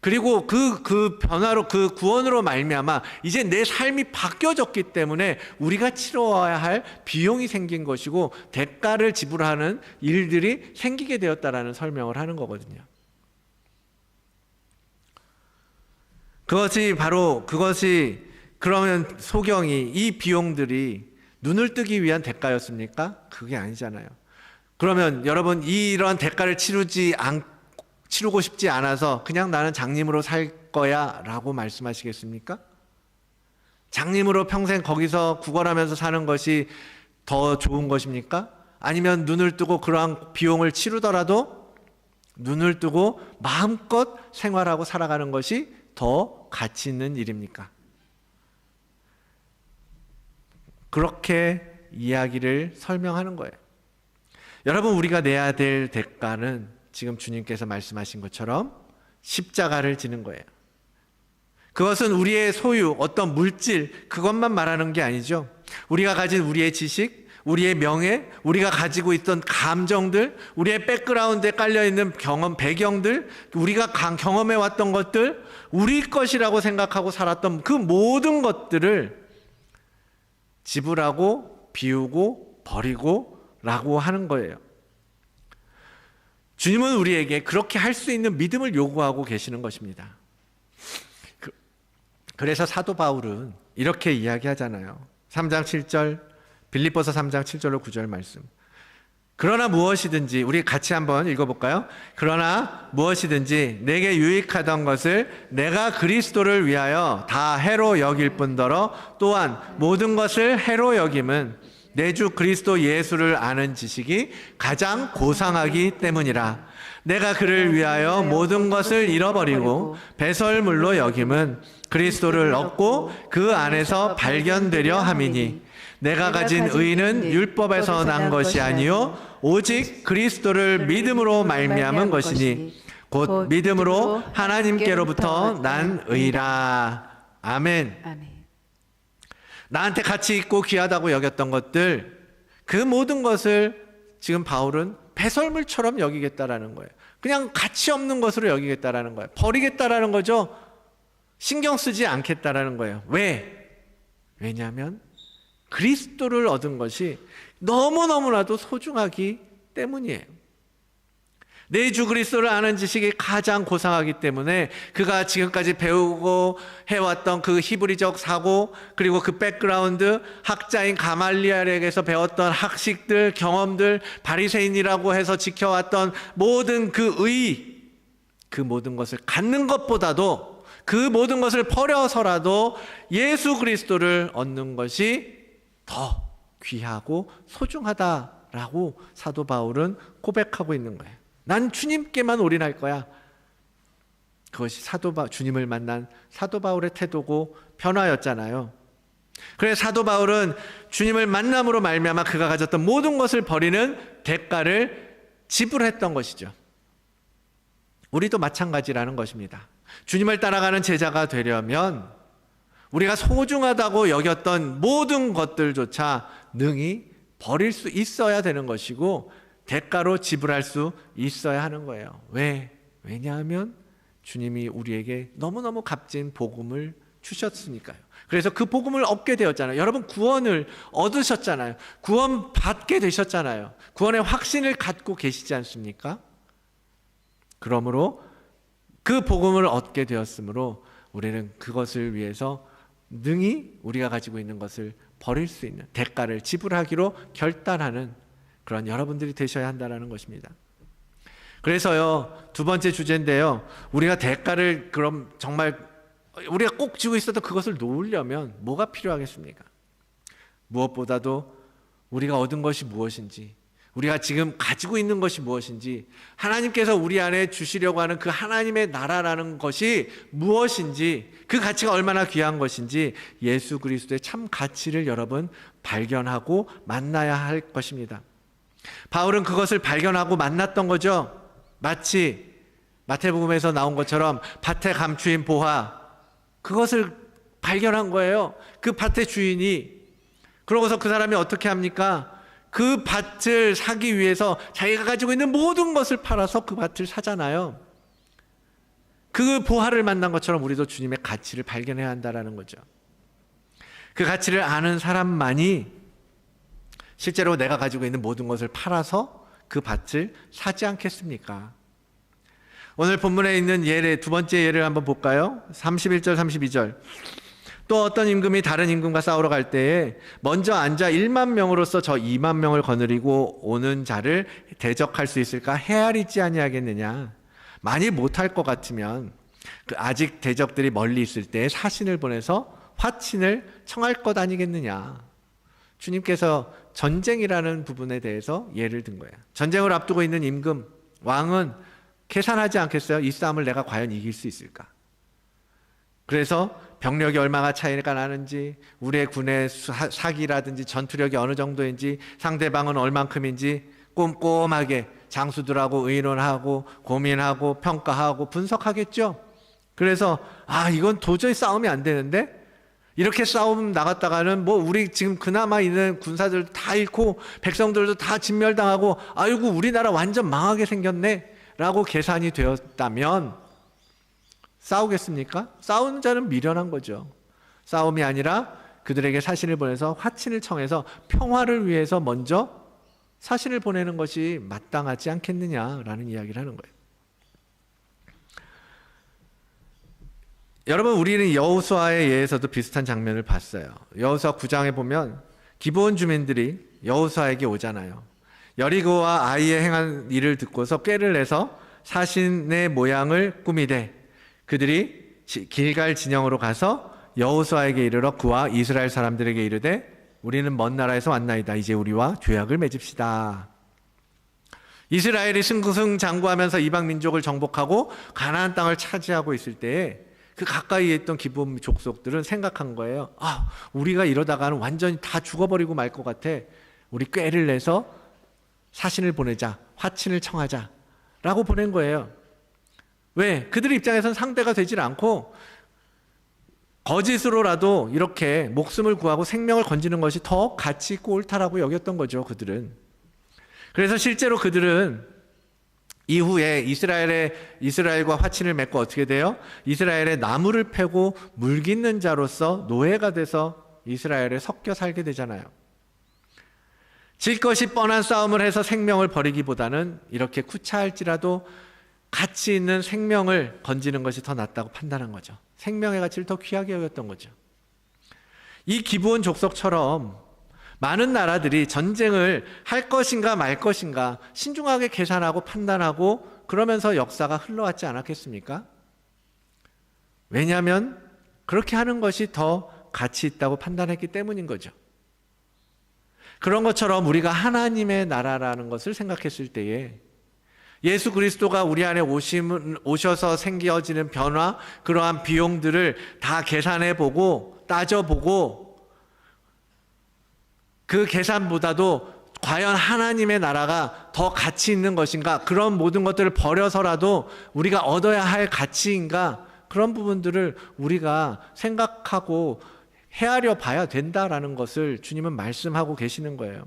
그리고 그 변화로, 그 구원으로 말미암아 이제 내 삶이 바뀌어졌기 때문에 우리가 치러야 할 비용이 생긴 것이고 대가를 지불하는 일들이 생기게 되었다라는 설명을 하는 거거든요. 그것이 그러면 소경이 이 비용들이 눈을 뜨기 위한 대가였습니까? 그게 아니잖아요. 그러면 여러분 이러한 대가를 치르고 싶지 않아서 그냥 나는 장님으로 살 거야 라고 말씀하시겠습니까? 장님으로 평생 거기서 구걸하면서 사는 것이 더 좋은 것입니까? 아니면 눈을 뜨고 그러한 비용을 치르더라도 눈을 뜨고 마음껏 생활하고 살아가는 것이 더 가치 있는 일입니까? 그렇게 이야기를 설명하는 거예요. 여러분 우리가 내야 될 대가는 지금 주님께서 말씀하신 것처럼 십자가를 지는 거예요. 그것은 우리의 소유, 어떤 물질, 그것만 말하는 게 아니죠. 우리가 가진 우리의 지식, 우리의 명예, 우리가 가지고 있던 감정들, 우리의 백그라운드에 깔려있는 배경들, 우리가 경험해왔던 것들, 우리 것이라고 생각하고 살았던 그 모든 것들을 지불하고 비우고 버리고 라고 하는 거예요. 주님은 우리에게 그렇게 할 수 있는 믿음을 요구하고 계시는 것입니다. 그래서 사도 바울은 이렇게 이야기하잖아요. 3장 7절, 빌립보서 3장 7절로 9절 말씀. 그러나 무엇이든지, 우리 같이 한번 읽어볼까요? 그러나 무엇이든지 내게 유익하던 것을 내가 그리스도를 위하여 다 해로 여길 뿐더러 또한 모든 것을 해로 여김은 내 주 그리스도 예수를 아는 지식이 가장 고상하기 때문이라. 내가 그를 위하여 모든 것을 잃어버리고 배설물로 여김은 그리스도를 얻고 그 안에서 발견되려 함이니 내가 가진 의는 율법에서 난 것이 아니요 오직 그리스도를 믿음으로 말미암은 것이니 곧 믿음으로 하나님께로부터 난 의라. 아멘. 나한테 가치 있고 귀하다고 여겼던 것들, 그 모든 것을 지금 바울은 배설물처럼 여기겠다라는 거예요. 그냥 가치 없는 것으로 여기겠다라는 거예요. 버리겠다라는 거죠. 신경 쓰지 않겠다라는 거예요. 왜냐하면 그리스도를 얻은 것이 너무너무나도 소중하기 때문이에요. 내 주 그리스도를 아는 지식이 가장 고상하기 때문에 그가 지금까지 배우고 해왔던 그 히브리적 사고, 그리고 그 백그라운드, 학자인 가말리엘에게서 배웠던 학식들, 경험들, 바리새인이라고 해서 지켜왔던 모든 그 모든 것을 갖는 것보다도, 그 모든 것을 버려서라도 예수 그리스도를 얻는 것이 더 귀하고 소중하다라고 사도 바울은 고백하고 있는 거예요. 난 주님께만 올인할 거야. 그것이 주님을 만난 사도 바울의 태도고 변화였잖아요. 그래서 사도 바울은 주님을 만남으로 말미암아 그가 가졌던 모든 것을 버리는 대가를 지불했던 것이죠. 우리도 마찬가지라는 것입니다. 주님을 따라가는 제자가 되려면 우리가 소중하다고 여겼던 모든 것들조차 능히 버릴 수 있어야 되는 것이고 대가로 지불할 수 있어야 하는 거예요. 왜냐하면 주님이 우리에게 너무너무 값진 복음을 주셨으니까요. 그래서 그 복음을 얻게 되었잖아요. 여러분 구원을 얻으셨잖아요. 구원 받게 되셨잖아요. 구원의 확신을 갖고 계시지 않습니까? 그러므로 그 복음을 얻게 되었으므로 우리는 그것을 위해서 능히 우리가 가지고 있는 것을 버릴 수 있는 대가를 지불하기로 결단하는 그런 여러분들이 되셔야 한다는 것입니다. 그래서요, 두 번째 주제인데요, 우리가 대가를 그럼 정말 우리가 꼭 지고 있어도 그것을 놓으려면 뭐가 필요하겠습니까? 무엇보다도 우리가 얻은 것이 무엇인지, 우리가 지금 가지고 있는 것이 무엇인지, 하나님께서 우리 안에 주시려고 하는 그 하나님의 나라라는 것이 무엇인지, 그 가치가 얼마나 귀한 것인지 예수 그리스도의 참 가치를 여러분 발견하고 만나야 할 것입니다. 바울은 그것을 발견하고 만났던 거죠. 마치 마태복음에서 나온 것처럼 밭에 감추인 보화, 그것을 발견한 거예요. 그 밭의 주인이. 그러고서 그 사람이 어떻게 합니까? 그 밭을 사기 위해서 자기가 가지고 있는 모든 것을 팔아서 그 밭을 사잖아요. 그 보화를 만난 것처럼 우리도 주님의 가치를 발견해야 한다는 거죠. 그 가치를 아는 사람만이 실제로 내가 가지고 있는 모든 것을 팔아서 그 밭을 사지 않겠습니까? 오늘 본문에 있는 예를, 두 번째 예를 한번 볼까요? 31절 32절. 또 어떤 임금이 다른 임금과 싸우러 갈 때에 먼저 앉아 1만 명으로서 저 2만 명을 거느리고 오는 자를 대적할 수 있을까 헤아리지 아니하겠느냐. 만일 못할 것 같으면 그 아직 대적들이 멀리 있을 때에 사신을 보내서 화친을 청할 것 아니겠느냐. 주님께서 전쟁이라는 부분에 대해서 예를 든 거예요. 전쟁을 앞두고 있는 임금, 왕은 계산하지 않겠어요? 이 싸움을 내가 과연 이길 수 있을까? 그래서 병력이 얼마나 차이가 나는지, 우리의 군의 사기라든지 전투력이 어느 정도인지, 상대방은 얼만큼인지 꼼꼼하게 장수들하고 의논하고 고민하고 평가하고 분석하겠죠. 그래서 이건 도저히 싸움이 안 되는데, 이렇게 싸움 나갔다가는 우리 지금 그나마 있는 군사들 다 잃고 백성들도 다 진멸당하고 아이고 우리나라 완전 망하게 생겼네 라고 계산이 되었다면 싸우겠습니까? 싸우는 자는 미련한 거죠. 싸움이 아니라 그들에게 사신을 보내서 화친을 청해서 평화를 위해서 먼저 사신을 보내는 것이 마땅하지 않겠느냐라는 이야기를 하는 거예요. 여러분, 우리는 여호수아의 예에서도 비슷한 장면을 봤어요. 여호수아 9장에 보면 기브온 주민들이 여호수아에게 오잖아요. 여리고와 아이에 행한 일을 듣고서 꾀를 내서 사신의 모양을 꾸미되 그들이 길갈 진영으로 가서 여호수아에게 이르러 그와 이스라엘 사람들에게 이르되 우리는 먼 나라에서 왔나이다. 이제 우리와 죄악을 맺읍시다. 이스라엘이 승승장구하면서 이방 민족을 정복하고 가나안 땅을 차지하고 있을 때에 그 가까이에 있던 기브온 족속들은 생각한 거예요. 우리가 이러다가는 완전히 다 죽어버리고 말 것 같아. 우리 꾀를 내서 사신을 보내자, 화친을 청하자 라고 보낸 거예요. 왜? 그들 입장에선 상대가 되질 않고 거짓으로라도 이렇게 목숨을 구하고 생명을 건지는 것이 더 가치 있고 옳다라고 여겼던 거죠, 그들은. 그래서 실제로 그들은 이후에 이스라엘과 화친을 맺고 어떻게 돼요? 이스라엘의 나무를 패고 물깃는 자로서 노예가 돼서 이스라엘에 섞여 살게 되잖아요. 질 것이 뻔한 싸움을 해서 생명을 버리기보다는 이렇게 구차할지라도 가치 있는 생명을 건지는 것이 더 낫다고 판단한 거죠. 생명의 가치를 더 귀하게 여겼던 거죠. 이 기브온 족속처럼 많은 나라들이 전쟁을 할 것인가 말 것인가 신중하게 계산하고 판단하고 그러면서 역사가 흘러왔지 않았겠습니까? 왜냐하면 그렇게 하는 것이 더 가치 있다고 판단했기 때문인 거죠. 그런 것처럼 우리가 하나님의 나라라는 것을 생각했을 때에 예수 그리스도가 우리 안에 오셔서 생겨지는 변화, 그러한 비용들을 다 계산해보고 따져보고 그 계산보다도 과연 하나님의 나라가 더 가치 있는 것인가, 그런 모든 것들을 버려서라도 우리가 얻어야 할 가치인가, 그런 부분들을 우리가 생각하고 헤아려 봐야 된다라는 것을 주님은 말씀하고 계시는 거예요.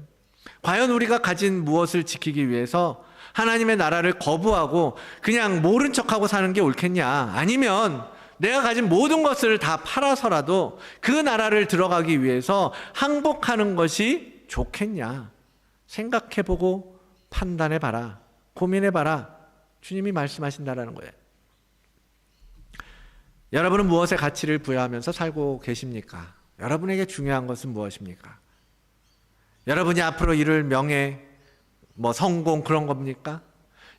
과연 우리가 가진 무엇을 지키기 위해서 하나님의 나라를 거부하고 그냥 모른 척하고 사는 게 옳겠냐, 아니면 내가 가진 모든 것을 다 팔아서라도 그 나라를 들어가기 위해서 항복하는 것이 좋겠냐, 생각해보고 판단해봐라, 고민해봐라, 주님이 말씀하신다라는 거예요. 여러분은 무엇에 가치를 부여하면서 살고 계십니까? 여러분에게 중요한 것은 무엇입니까? 여러분이 앞으로 이룰 명예, 성공, 그런 겁니까?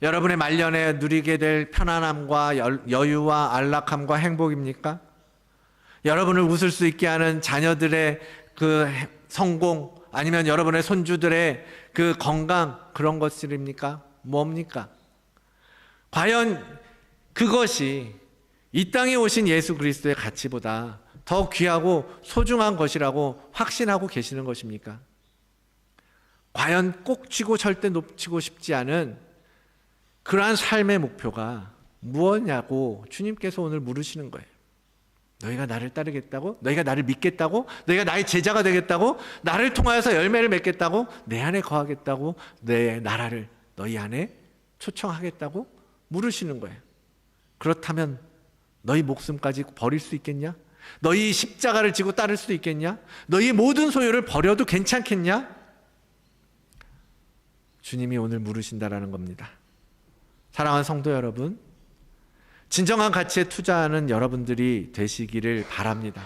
여러분의 말년에 누리게 될 편안함과 여유와 안락함과 행복입니까? 여러분을 웃을 수 있게 하는 자녀들의 그 성공, 아니면 여러분의 손주들의 그 건강, 그런 것들입니까? 뭡니까? 과연 그것이 이 땅에 오신 예수 그리스도의 가치보다 더 귀하고 소중한 것이라고 확신하고 계시는 것입니까? 과연 꼭 쥐고 절대 놓치고 싶지 않은 그러한 삶의 목표가 무엇냐고 주님께서 오늘 물으시는 거예요. 너희가 나를 따르겠다고? 너희가 나를 믿겠다고? 너희가 나의 제자가 되겠다고? 나를 통하여서 열매를 맺겠다고? 내 안에 거하겠다고? 내 나라를 너희 안에 초청하겠다고? 물으시는 거예요. 그렇다면 너희 목숨까지 버릴 수 있겠냐? 너희 십자가를 지고 따를 수 있겠냐? 너희 모든 소유를 버려도 괜찮겠냐? 주님이 오늘 물으신다라는 겁니다. 사랑하는 성도 여러분, 진정한 가치에 투자하는 여러분들이 되시기를 바랍니다.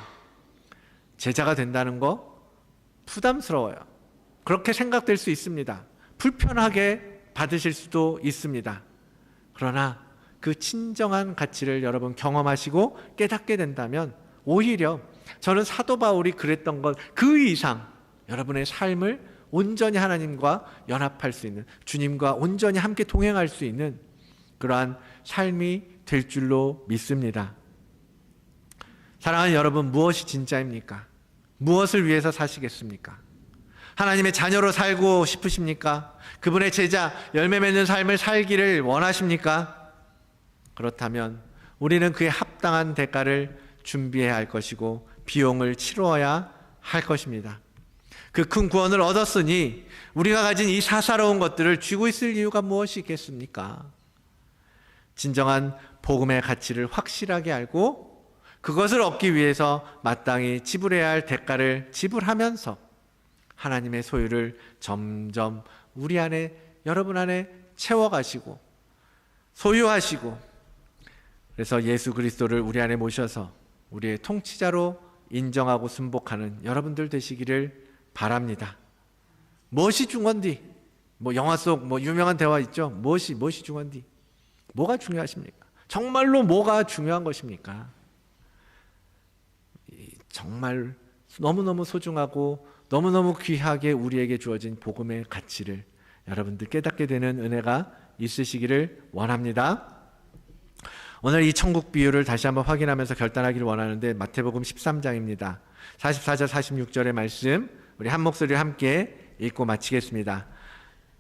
제자가 된다는 거 부담스러워요. 그렇게 생각될 수 있습니다. 불편하게 받으실 수도 있습니다. 그러나 그 진정한 가치를 여러분 경험하시고 깨닫게 된다면 오히려 저는 사도 바울이 그랬던 것 그 이상 여러분의 삶을 온전히 하나님과 연합할 수 있는, 주님과 온전히 함께 동행할 수 있는 그러한 삶이 될 줄로 믿습니다. 사랑하는 여러분, 무엇이 진짜입니까? 무엇을 위해서 사시겠습니까? 하나님의 자녀로 살고 싶으십니까? 그분의 제자, 열매 맺는 삶을 살기를 원하십니까? 그렇다면 우리는 그에 합당한 대가를 준비해야 할 것이고 비용을 치러야 할 것입니다. 그 큰 구원을 얻었으니 우리가 가진 이 사사로운 것들을 쥐고 있을 이유가 무엇이 있겠습니까? 진정한 복음의 가치를 확실하게 알고 그것을 얻기 위해서 마땅히 지불해야 할 대가를 지불하면서 하나님의 소유를 점점 우리 안에, 여러분 안에 채워가시고 소유하시고, 그래서 예수 그리스도를 우리 안에 모셔서 우리의 통치자로 인정하고 순복하는 여러분들 되시기를 바랍니다. 무엇이 중요한디? 뭐 영화 속 뭐 유명한 대화 있죠. 무엇이 중요한디? 뭐가 중요하십니까? 정말로 뭐가 중요한 것입니까? 정말 너무너무 소중하고 너무너무 귀하게 우리에게 주어진 복음의 가치를 여러분들 깨닫게 되는 은혜가 있으시기를 원합니다. 오늘 이 천국 비유를 다시 한번 확인하면서 결단하기를 원하는데 마태복음 13장입니다. 44절 46절의 말씀 우리 한 목소리로 함께 읽고 마치겠습니다.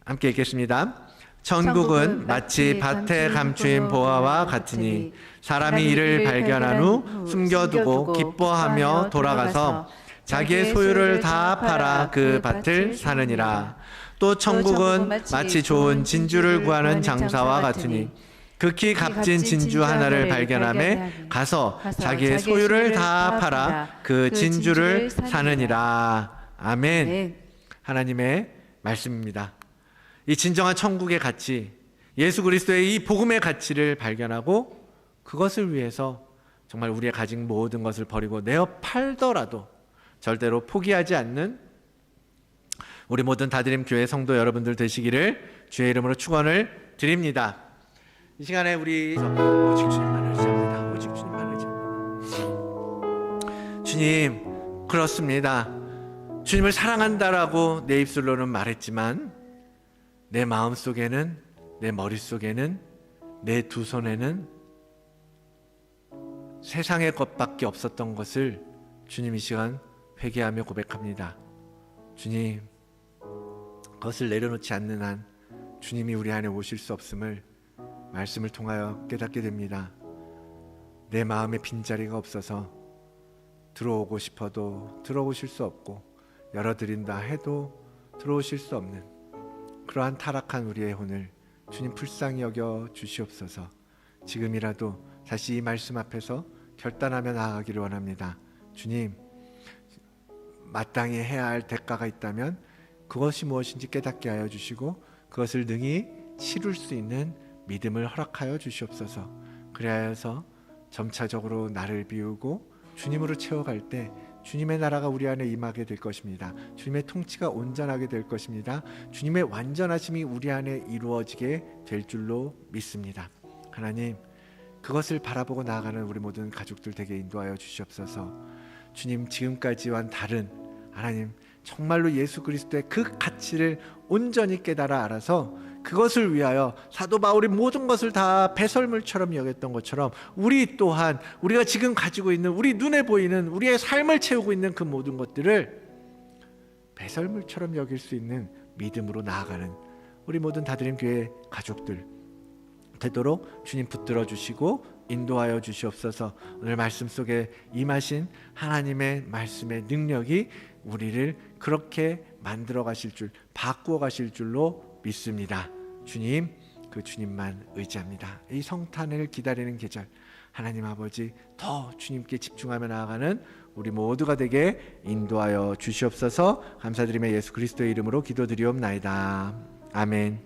함께 읽겠습니다. 천국은 마치 밭에 감추인 보화와 같으니 사람이 이를 발견한 후 숨겨두고 기뻐하며 돌아가서 자기의 소유를 다 팔아 그 밭을 사느니라. 또 천국은 마치 좋은 진주를 구하는 장사와 같으니 극히 값진 진주 하나를 발견함에 가서 자기의 소유를 다 팔아 그 진주를 사느니라. 아멘. 하나님의 말씀입니다. 이 진정한 천국의 가치, 예수 그리스도의 이 복음의 가치를 발견하고 그것을 위해서 정말 우리의 가진 모든 것을 버리고 내어 팔더라도 절대로 포기하지 않는 우리 모든 다드림 교회 성도 여러분들 되시기를 주의 이름으로 축원을 드립니다. 이 시간에 우리 오직 주님만을 의지합니다. 오직 주님만을 의지합니다. 주님, 그렇습니다. 주님을 사랑한다라고 내 입술로는 말했지만 내 마음속에는, 내 머릿속에는, 내 두 손에는 세상의 것밖에 없었던 것을 주님 이 시간 회개하며 고백합니다. 주님, 그것을 내려놓지 않는 한 주님이 우리 안에 오실 수 없음을 말씀을 통하여 깨닫게 됩니다. 내 마음에 빈자리가 없어서 들어오고 싶어도 들어오실 수 없고 열어드린다 해도 들어오실 수 없는 그러한 타락한 우리의 혼을 주님 불쌍히 여겨 주시옵소서. 지금이라도 다시 이 말씀 앞에서 결단하며 나아가기를 원합니다. 주님, 마땅히 해야 할 대가가 있다면 그것이 무엇인지 깨닫게 하여 주시고 그것을 능히 치룰 수 있는 믿음을 허락하여 주시옵소서. 그래서 점차적으로 나를 비우고 주님으로 채워갈 때 주님의 나라가 우리 안에 임하게 될 것입니다. 주님의 통치가 온전하게 될 것입니다. 주님의 완전하심이 우리 안에 이루어지게 될 줄로 믿습니다. 하나님, 그것을 바라보고 나아가는 우리 모든 가족들 되게 인도하여 주시옵소서. 주님, 지금까지와는 다른 하나님, 정말로 예수 그리스도의 그 가치를 온전히 깨달아 알아서 그것을 위하여 사도 바울이 모든 것을 다 배설물처럼 여겼던 것처럼 우리 또한 우리가 지금 가지고 있는 우리 눈에 보이는 우리의 삶을 채우고 있는 그 모든 것들을 배설물처럼 여길 수 있는 믿음으로 나아가는 우리 모든 다드림 교회 가족들 되도록 주님 붙들어 주시고 인도하여 주시옵소서. 오늘 말씀 속에 임하신 하나님의 말씀의 능력이 우리를 그렇게 만들어 가실 줄, 바꾸어 가실 줄로 믿습니다. 주님, 그 주님만 의지합니다. 이 성탄을 기다리는 계절, 하나님 아버지 더 주님께 집중하며 나아가는 우리 모두가 되게 인도하여 주시옵소서. 감사드리며 예수 그리스도의 이름으로 기도드리옵나이다. 아멘.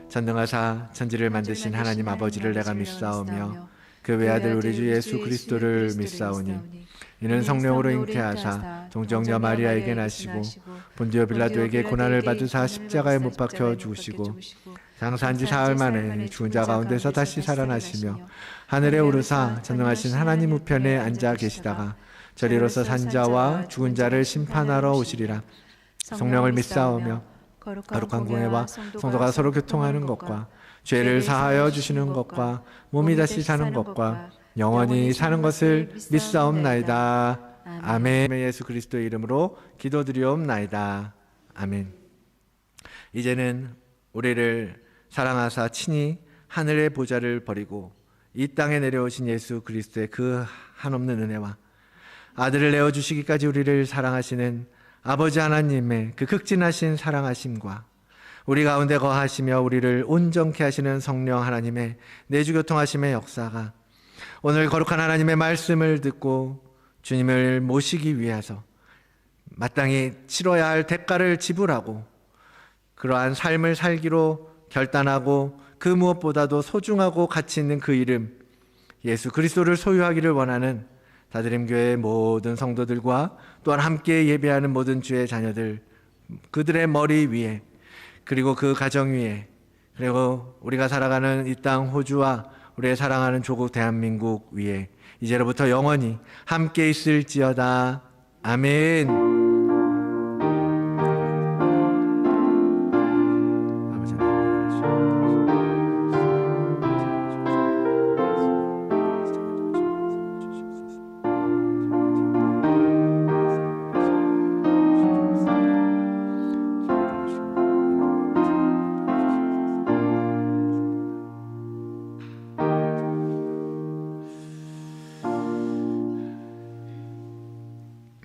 전능하사 천지를 만드신 하나님 아버지를 내가 믿사오며 그 외아들 우리 주 예수 그리스도를 믿사오니 이는 성령으로 잉태하사 동정녀 마리아에게 나시고 본디오 빌라도에게 고난을 받으사 십자가에 못 박혀 죽으시고 장사한 지 사흘 만에 죽은 자 가운데서 다시 살아나시며 하늘에 오르사 전능하신 하나님 우편에 앉아 계시다가 저리로서 산자와 죽은 자를 심판하러 오시리라. 성령을 믿사오며 거룩한 공회와 성도가 서로 교통하는 것과 죄를 사하여 주시는 것과 몸이 다시 사는 것과 영원히 사는 것을 믿사옵나이다. 아멘. 예수 그리스도의 이름으로 기도드리옵나이다. 아멘. 이제는 우리를 사랑하사 친히 하늘의 보좌를 버리고 이 땅에 내려오신 예수 그리스도의 그 한없는 은혜와 아들을 내어주시기까지 우리를 사랑하시는 아버지 하나님의 그 극진하신 사랑하심과 우리 가운데 거하시며 우리를 온전케 하시는 성령 하나님의 내주교통하심의 역사가 오늘 거룩한 하나님의 말씀을 듣고 주님을 모시기 위해서 마땅히 치러야 할 대가를 지불하고 그러한 삶을 살기로 결단하고 그 무엇보다도 소중하고 가치 있는 그 이름 예수 그리스도를 소유하기를 원하는 다드림 교회의 모든 성도들과 또한 함께 예배하는 모든 주의 자녀들 그들의 머리 위에 그리고 그 가정 위에, 그리고 우리가 살아가는 이 땅 호주와 우리의 사랑하는 조국 대한민국 위에 이제로부터 영원히 함께 있을지어다. 아멘.